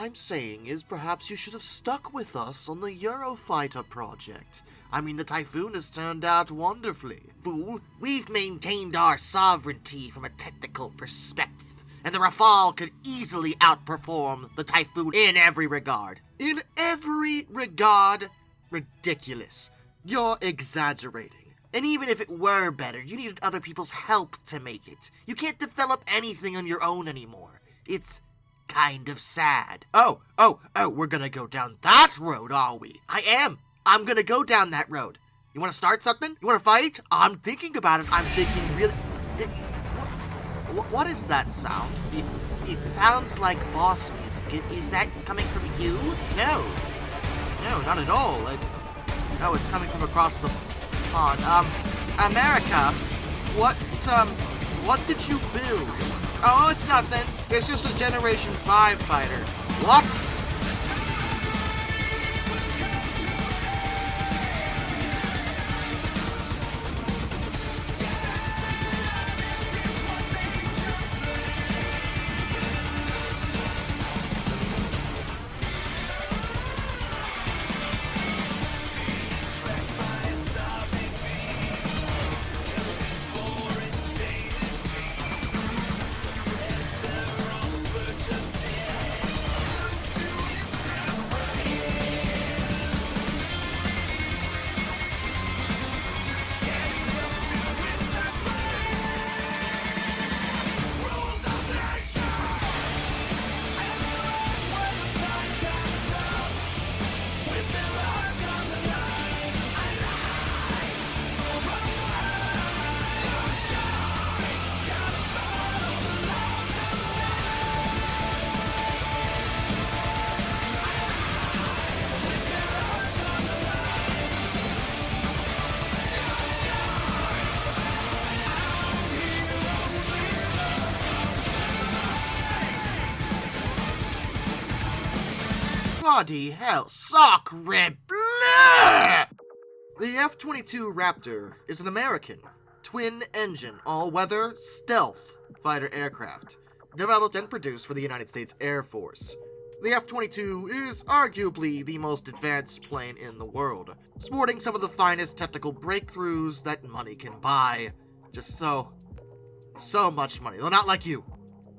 I'm saying is perhaps you should have stuck with us on the Eurofighter project. I mean, the Typhoon has turned out wonderfully. Fool, we've maintained our sovereignty from a technical perspective, and the Rafale could easily outperform the Typhoon in every regard. In every regard? Ridiculous. You're exaggerating. And even if it were better, you needed other people's help to make it. You can't develop anything on your own anymore. It's kind of sad. Oh, we're gonna go down that road, are we? I am. I'm gonna go down that road. You wanna start something? You wanna fight? I'm thinking about it. I'm thinking really... What is that sound? It sounds like boss music. Is that coming from you? No, not at all. No, it's coming from across the pond. America, what did you build? Oh, it's nothing. It's just a Generation 5 fighter. What? Bloody hell, sacre bleu! The F-22 Raptor is an American, twin-engine, all-weather, stealth fighter aircraft, developed and produced for the United States Air Force. The F-22 is arguably the most advanced plane in the world, sporting some of the finest technical breakthroughs that money can buy. Just so much money. Though not like you.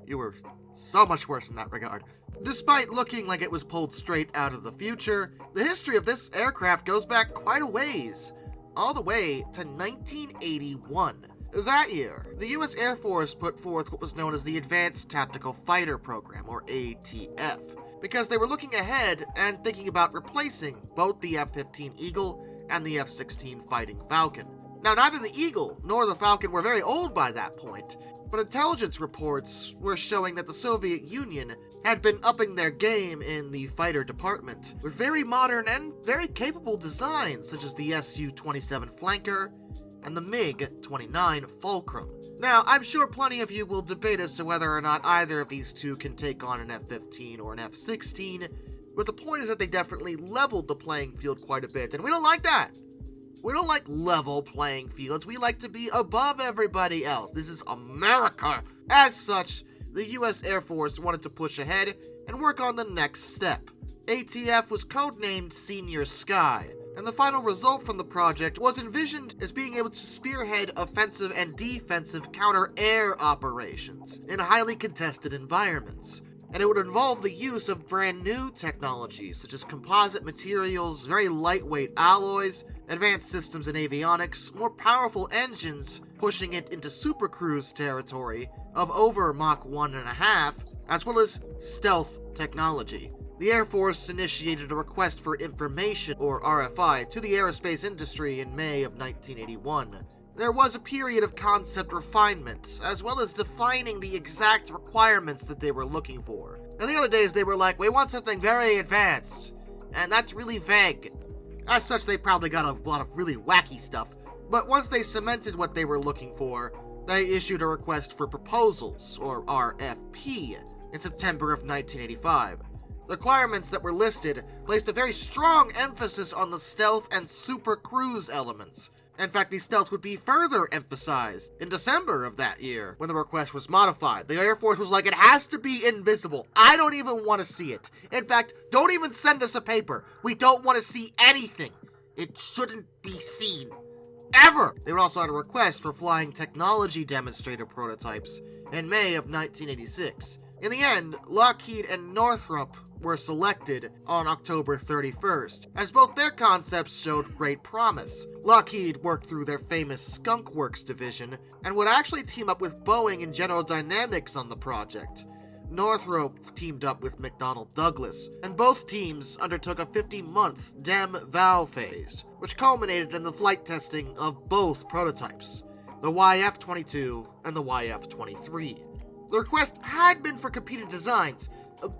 You were so much worse in that regard. Despite looking like it was pulled straight out of the future, the history of this aircraft goes back quite a ways, all the way to 1981. That year, the U.S. Air Force put forth what was known as the Advanced Tactical Fighter Program, or ATF, because they were looking ahead and thinking about replacing both the F-15 Eagle and the F-16 Fighting Falcon. Now, neither the Eagle nor the Falcon were very old by that point, but intelligence reports were showing that the Soviet Union had been upping their game in the fighter department, with very modern and very capable designs such as the Su-27 Flanker and the MiG-29 Fulcrum. Now, I'm sure plenty of you will debate as to whether or not either of these two can take on an F-15 or an F-16, but the point is that they definitely leveled the playing field quite a bit, and we don't like that. We don't like level playing fields. We like to be above everybody else. This is America. As such, the U.S. Air Force wanted to push ahead and work on the next step. ATF was codenamed Senior Sky, and the final result from the project was envisioned as being able to spearhead offensive and defensive counter-air operations in highly contested environments. And it would involve the use of brand new technologies such as composite materials, very lightweight alloys, advanced systems in avionics, more powerful engines, pushing it into supercruise territory of over Mach 1.5, as well as stealth technology. The Air Force initiated a request for information, or RFI, to the aerospace industry in May of 1981. There was a period of concept refinement, as well as defining the exact requirements that they were looking for. In the other days, they were like, we want something very advanced, and that's really vague. As such, they probably got a lot of really wacky stuff, but once they cemented what they were looking for, they issued a request for proposals, or RFP, in September of 1985. The requirements that were listed placed a very strong emphasis on the stealth and super cruise elements, In fact, the stealth would be further emphasized in December of that year when the request was modified. The Air Force was like, it has to be invisible. I don't even want to see it. In fact, don't even send us a paper. We don't want to see anything. It shouldn't be seen. Ever! They also had a request for flying technology demonstrator prototypes in May of 1986. In the end, Lockheed and Northrop were selected on October 31st, as both their concepts showed great promise. Lockheed worked through their famous Skunk Works division and would actually team up with Boeing and General Dynamics on the project. Northrop teamed up with McDonnell Douglas, and both teams undertook a 50-month dem-val phase, which culminated in the flight testing of both prototypes, the YF-22 and the YF-23. The request had been for competing designs,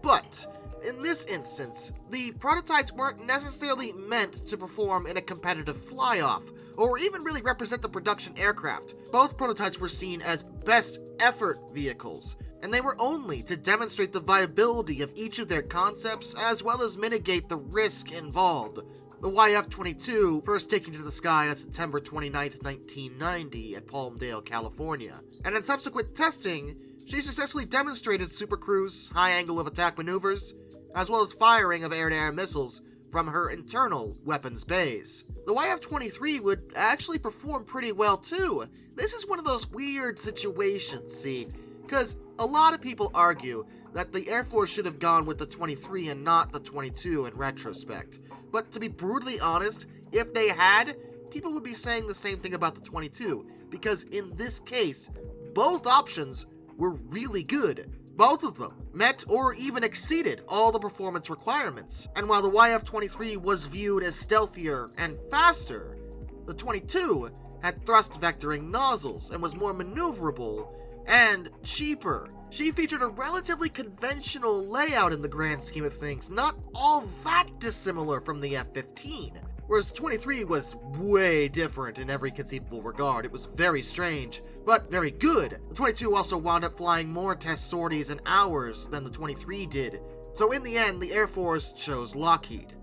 but in this instance, the prototypes weren't necessarily meant to perform in a competitive fly-off, or even really represent the production aircraft. Both prototypes were seen as best effort vehicles, and they were only to demonstrate the viability of each of their concepts as well as mitigate the risk involved. The YF-22 first taken to the sky on September 29, 1990 at Palmdale, California, and in subsequent testing, she successfully demonstrated supercruise, high angle of attack maneuvers, as well as firing of air-to-air missiles from her internal weapons bays. The YF-23 would actually perform pretty well too. This is one of those weird situations, see, because a lot of people argue that the Air Force should have gone with the 23 and not the 22 in retrospect. But to be brutally honest, if they had, people would be saying the same thing about the 22, because in this case, both options were really good. Both of them met or even exceeded all the performance requirements. And while the YF-23 was viewed as stealthier and faster, the 22 had thrust vectoring nozzles and was more maneuverable and cheaper. She featured a relatively conventional layout in the grand scheme of things, not all that dissimilar from the F-15. Whereas the 23 was way different in every conceivable regard. It was very strange, but very good. The 22 also wound up flying more test sorties in hours than the 23 did. So in the end, the Air Force chose Lockheed.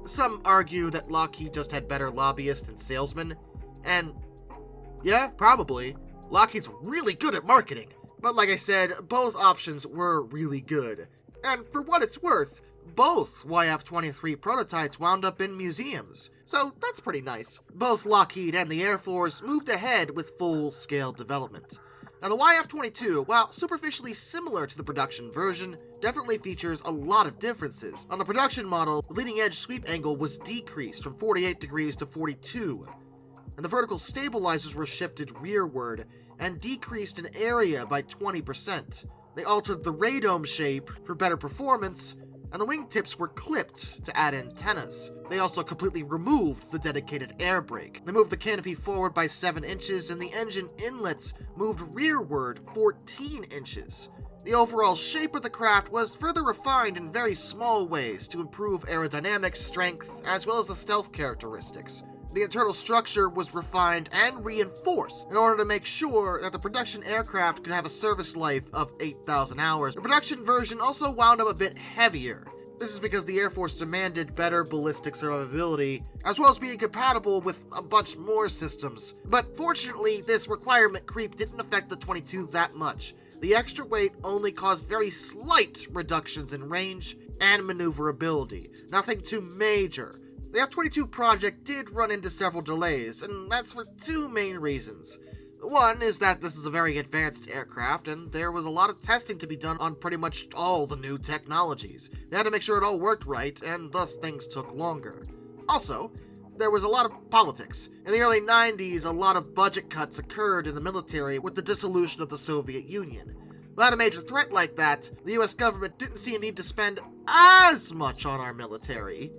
Some argue that Lockheed just had better lobbyists and salesmen, and yeah, probably. Lockheed's really good at marketing. But like I said, both options were really good. And for what it's worth, both YF-23 prototypes wound up in museums, so that's pretty nice. Both Lockheed and the Air Force moved ahead with full-scale development. Now the YF-22, while superficially similar to the production version, definitely features a lot of differences. On the production model, the leading edge sweep angle was decreased from 48 degrees to 42, and the vertical stabilizers were shifted rearward and decreased in area by 20%. They altered the radome shape for better performance, and the wingtips were clipped to add antennas. They also completely removed the dedicated air brake. They moved the canopy forward by 7 inches, and the engine inlets moved rearward 14 inches. The overall shape of the craft was further refined in very small ways to improve aerodynamics, strength, as well as the stealth characteristics. The internal structure was refined and reinforced in order to make sure that the production aircraft could have a service life of 8,000 hours. The production version also wound up a bit heavier. This is because the Air Force demanded better ballistic survivability, as well as being compatible with a bunch more systems. But fortunately, this requirement creep didn't affect the 22 that much. The extra weight only caused very slight reductions in range and maneuverability, nothing too major. The F-22 project did run into several delays, and that's for 2 main reasons. One is that this is a very advanced aircraft, and there was a lot of testing to be done on pretty much all the new technologies. They had to make sure it all worked right, and thus things took longer. Also, there was a lot of politics. In the early 90s, a lot of budget cuts occurred in the military with the dissolution of the Soviet Union. Without a major threat like that, the US government didn't see a need to spend as much on our military.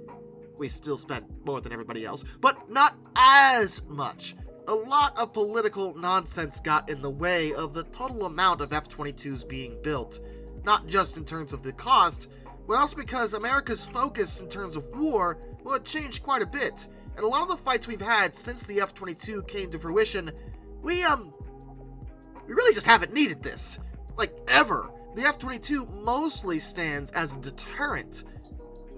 We still spent more than everybody else, but not as much. A lot of political nonsense got in the way of the total amount of F-22s being built, not just in terms of the cost, but also because America's focus in terms of war had changed quite a bit, and a lot of the fights we've had since the F-22 came to fruition, we really just haven't needed this. Like, ever. The F-22 mostly stands as a deterrent,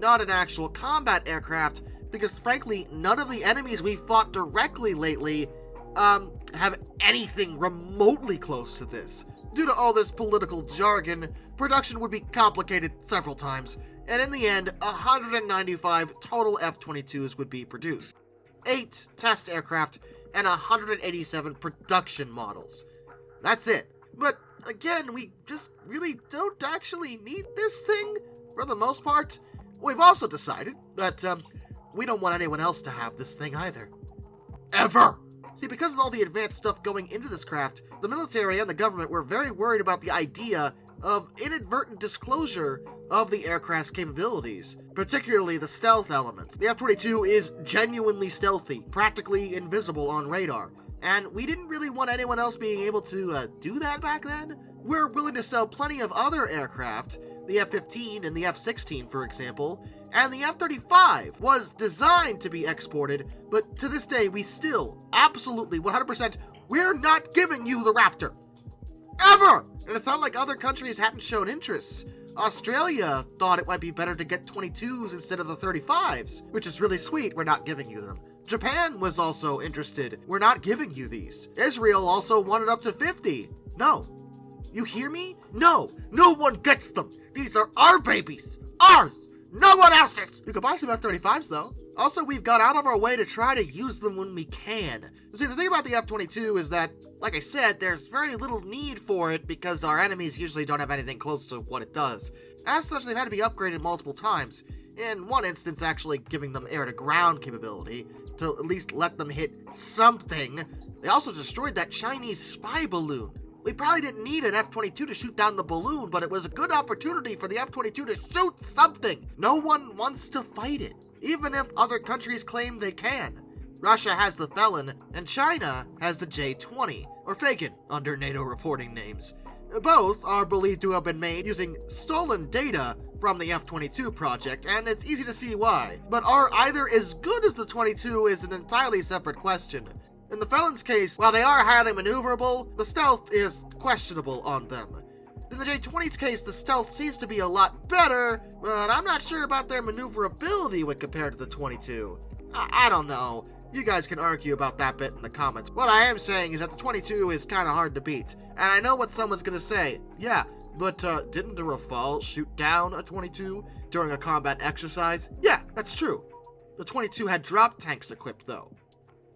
not an actual combat aircraft, because frankly, none of the enemies we fought directly lately, have anything remotely close to this. Due to all this political jargon, production would be complicated several times, and in the end, 195 total F-22s would be produced. 8 test aircraft, and 187 production models. That's it. But again, we just really don't actually need this thing, for the most part. We've also decided that, we don't want anyone else to have this thing either. Ever! See, because of all the advanced stuff going into this craft, the military and the government were very worried about the idea of inadvertent disclosure of the aircraft's capabilities, particularly the stealth elements. The F-22 is genuinely stealthy, practically invisible on radar, and we didn't really want anyone else being able to do that back then. We're willing to sell plenty of other aircraft, the F-15 and the F-16 for example, and the F-35 was designed to be exported, but to this day we still, absolutely 100%, we're not giving you the Raptor. Ever! And it's not like other countries hadn't shown interest. Australia thought it might be better to get 22s instead of the 35s, which is really sweet, we're not giving you them. Japan was also interested, we're not giving you these. Israel also wanted up to 50. No. You hear me? No. No one gets them. These are our babies. Ours. No one else's! You could buy some F-35s though. Also, we've gone out of our way to try to use them when we can. See, the thing about the F-22 is that, like I said, there's very little need for it because our enemies usually don't have anything close to what it does. As such, they've had to be upgraded multiple times. In one instance, actually giving them air-to-ground capability to at least let them hit something. They also destroyed that Chinese spy balloon. We probably didn't need an F-22 to shoot down the balloon, but it was a good opportunity for the F-22 to shoot something. No one wants to fight it, even if other countries claim they can. Russia has the Felon, and China has the J-20, or Fagin, under NATO reporting names. Both are believed to have been made using stolen data from the F-22 project, and it's easy to see why. But are either as good as the 22 is an entirely separate question. In the Felon's case, while they are highly maneuverable, the stealth is questionable on them. In the J-20's case, the stealth seems to be a lot better, but I'm not sure about their maneuverability when compared to the 22. I don't know. You guys can argue about that bit in the comments. What I am saying is that the 22 is kinda hard to beat. And I know what someone's gonna say. Yeah, but didn't the Rafale shoot down a 22 during a combat exercise? Yeah, that's true. The 22 had drop tanks equipped though,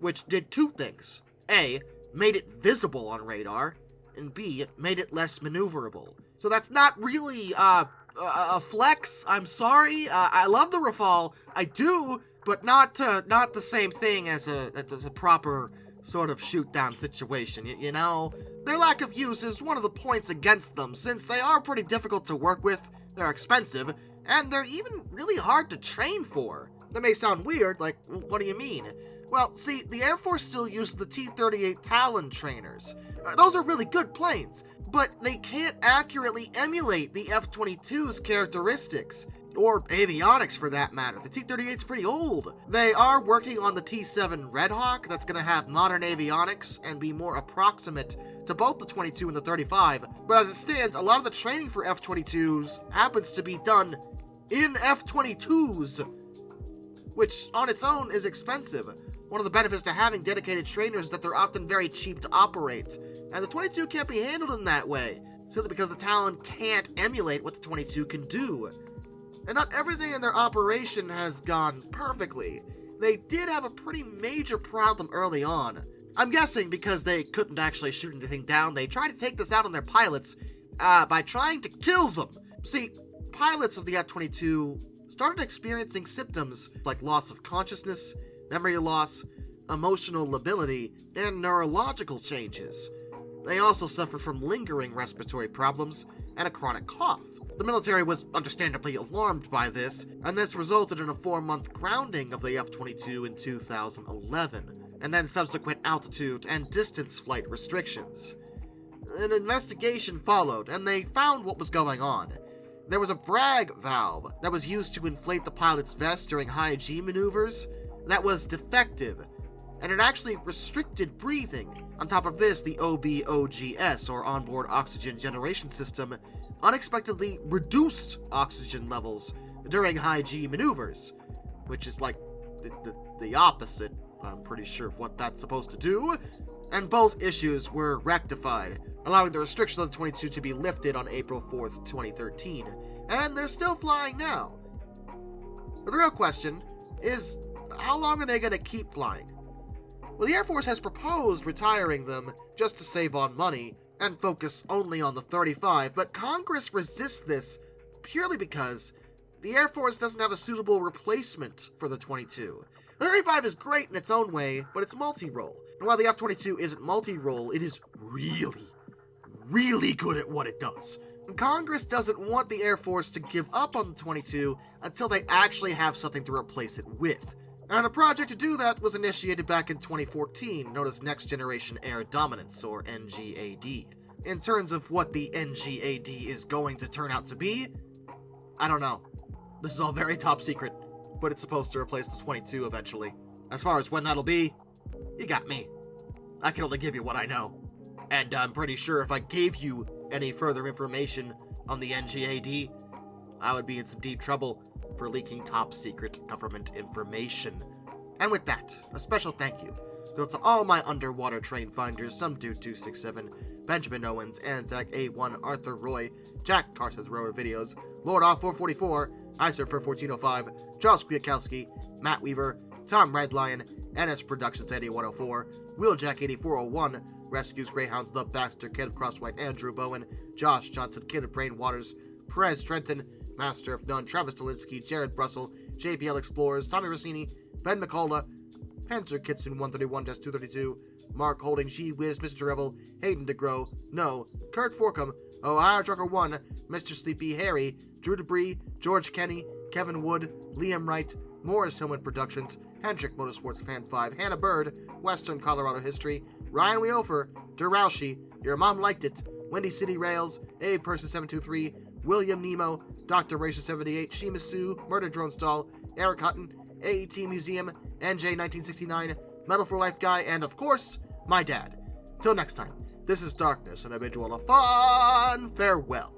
which did two things. A, made it visible on radar, and B, made it less maneuverable. So that's not really a flex, I'm sorry. I love the Rafale, I do, but not the same thing as a proper sort of shoot-down situation, you know? Their lack of use is one of the points against them, since they are pretty difficult to work with, they're expensive, and they're even really hard to train for. That may sound weird, like, what do you mean? Well, see, the Air Force still uses the T-38 Talon trainers. Those are really good planes, but they can't accurately emulate the F-22's characteristics, or avionics for that matter. The T-38's pretty old. They are working on the T-7 Red Hawk that's going to have modern avionics and be more approximate to both the 22 and the 35, but as it stands, a lot of the training for F-22s happens to be done in F-22s, which on its own is expensive. One of the benefits to having dedicated trainers is that they're often very cheap to operate, and the 22 can't be handled in that way, simply because the Talon can't emulate what the 22 can do. And not everything in their operation has gone perfectly. They did have a pretty major problem early on. I'm guessing because they couldn't actually shoot anything down, they tried to take this out on their pilots by trying to kill them. See, pilots of the F-22 started experiencing symptoms like loss of consciousness, memory loss, emotional lability, and neurological changes. They also suffered from lingering respiratory problems and a chronic cough. The military was understandably alarmed by this, and this resulted in a 4-month grounding of the F-22 in 2011, and then subsequent altitude and distance flight restrictions. An investigation followed, and they found what was going on. There was a brag valve that was used to inflate the pilot's vest during high-G maneuvers that was defective, and it actually restricted breathing. On top of this, the OBOGS, or Onboard Oxygen Generation System, unexpectedly reduced oxygen levels during high-G maneuvers, which is like the opposite, I'm pretty sure, of what that's supposed to do. And both issues were rectified, allowing the restriction on the 22 to be lifted on April 4th, 2013. And they're still flying now. But the real question is, how long are they going to keep flying? Well, the Air Force has proposed retiring them just to save on money and focus only on the 35, but Congress resists this purely because the Air Force doesn't have a suitable replacement for the 22. The 35 is great in its own way, but it's multi-role. And while the F-22 isn't multi-role, it is really, really good at what it does. And Congress doesn't want the Air Force to give up on the 22 until they actually have something to replace it with. And a project to do that was initiated back in 2014, known as Next Generation Air Dominance, or NGAD. In terms of what the NGAD is going to turn out to be, I don't know. This is all very top secret, but it's supposed to replace the 22 eventually. As far as when that'll be, you got me. I can only give you what I know. And I'm pretty sure if I gave you any further information on the NGAD, I would be in some deep trouble for leaking top secret government information. And with that, a special thank you goes to all my underwater train finders, Some Dude 267, Benjamin Owens, Anzac A1, Arthur Roy, Jack Carson's Rower Videos, Lord Off 444, Isurfer 1405, Charles Kwiatkowski, Matt Weaver, Tom Redlion, NS Productions 8104, Wheeljack 8401, Rescues Greyhounds, The Baxter, Kid of Crosswhite, Andrew Bowen, Josh Johnson, Kid of Brain Waters, Perez Trenton, Master of None, Travis Delinsky, Jared Brussel, JPL Explorers, Tommy Rossini, Ben McCullough, Panzer Kitson 131-232, Mark Holding, G Wiz, Mr. Revel, Hayden DeGrow, No, Kurt Forcum, Ohio Trucker 1, Mr. Sleepy, Harry, Drew Debris, George Kenny, Kevin Wood, Liam Wright, Morris Hillman Productions, Hendrick Motorsports Fan 5, Hannah Bird, Western Colorado History, Ryan Weofer, Duraushi, Your Mom Liked It, Windy City Rails, A Person 723, William Nemo, Dr. Racer 78, Shimasu, Murder Drone Stall, Eric Hutton, AET Museum, NJ 1969, Metal for Life Guy, and of course, my dad. Till next time, this is Darkness, and I bid you all a fun farewell.